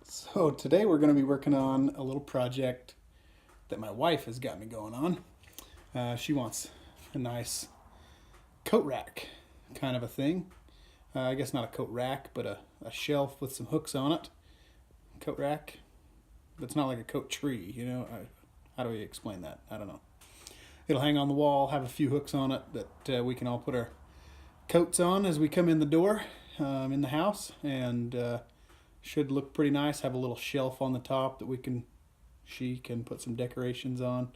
So today we're going to be working on a little project that my wife has got me going on. She wants a nice coat rack kind of a thing. I guess not a coat rack, but a shelf with some hooks on it. Coat rack. But it's not like a coat tree, you know. How do we explain that? I don't know. It'll hang on the wall, have a few hooks on it that we can all put our coats on as we come in the door in the house, and should look pretty nice. Have a little shelf on the top that she can put some decorations on,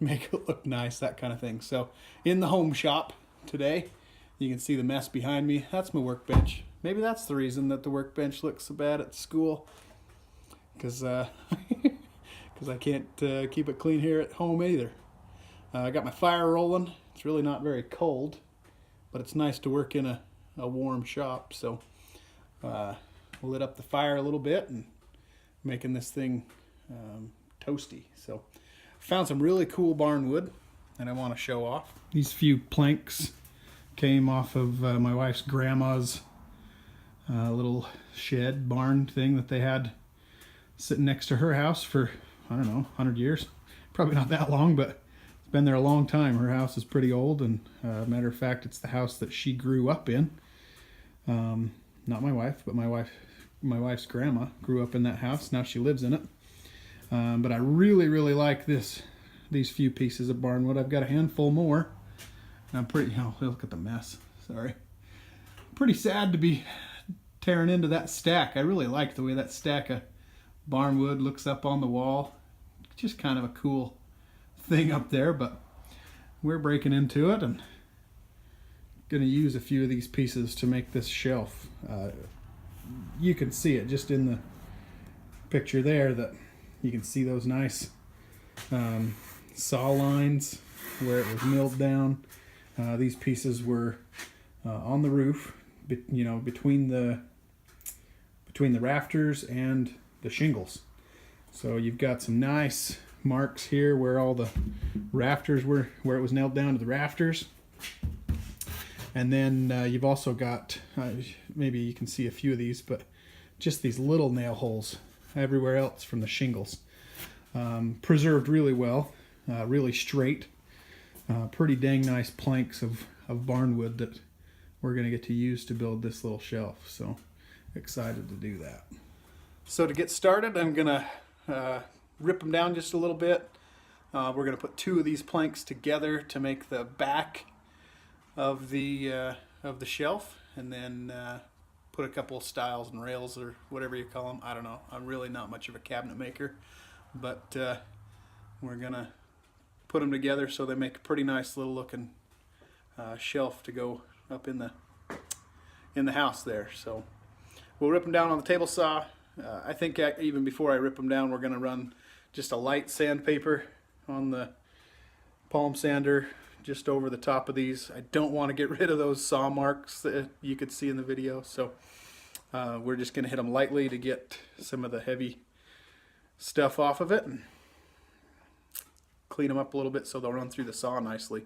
make it look nice, that kind of thing. So in the home shop today, you can see the mess behind me. That's my workbench. Maybe that's the reason that the workbench looks so bad at school, because I can't keep it clean here at home either. I got my fire rolling. It's really not very cold, but it's nice to work in a warm shop. So lit up the fire a little bit and making this thing toasty. So found some really cool barn wood and I want to show off. These few planks came off of my wife's grandma's little shed barn thing that they had sitting next to her house for, I don't know, 100 years. Probably not that long, but it's been there a long time. Her house is pretty old, and matter of fact, it's the house that she grew up in. Not my wife, but my wife's grandma grew up in that house. Now she lives in it. But I really like these few pieces of barn wood. I've got a handful more. And I'm pretty, oh, look at the mess. Sorry. Pretty sad to be tearing into that stack. I really like the way that stack of barn wood looks up on the wall. Just kind of a cool thing up there, but we're breaking into it and going to use a few of these pieces to make this shelf. You can see it just in the picture there, that you can see those nice saw lines where it was milled down. These pieces were on the roof, between the rafters and the shingles. So you've got some nice marks here where all the rafters were, where it was nailed down to the rafters. And then you've also got, maybe you can see a few of these, but just these little nail holes everywhere else from the shingles. Preserved really well, really straight. Pretty dang nice planks of barn wood that we're going to get to use to build this little shelf. So excited to do that. So to get started, I'm going to rip them down just a little bit. We're going to put two of these planks together to make the back of the shelf, and then put a couple of stiles and rails or whatever you call them. I don't know. I'm really not much of a cabinet maker, but we're gonna put them together so they make a pretty nice little looking shelf to go up in the house there. So we'll rip them down on the table saw. I think even before I rip them down, we're gonna run just a light sandpaper on the palm sander just over the top of these. I don't want to get rid of those saw marks that you could see in the video, so we're just going to hit them lightly to get some of the heavy stuff off of it and clean them up a little bit so they'll run through the saw nicely.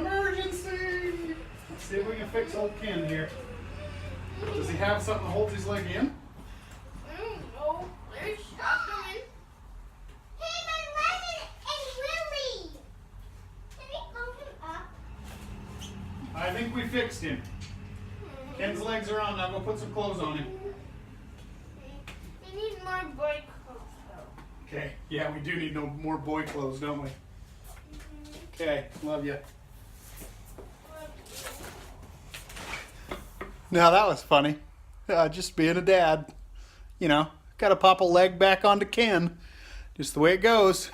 Barbie-mergency! Let's see if we can fix old Ken here. Does he have something that holds his leg in? No, there's something. Hey, my lemon and Lily! Can we open up? I think we fixed him. Ken's legs are on now. Go put some clothes on him. We need more boy clothes though. Okay. Yeah, we do need no more boy clothes, don't we? Okay. Love you. Now that was funny. Just being a dad. You know, got to pop a leg back onto Ken. Just the way it goes.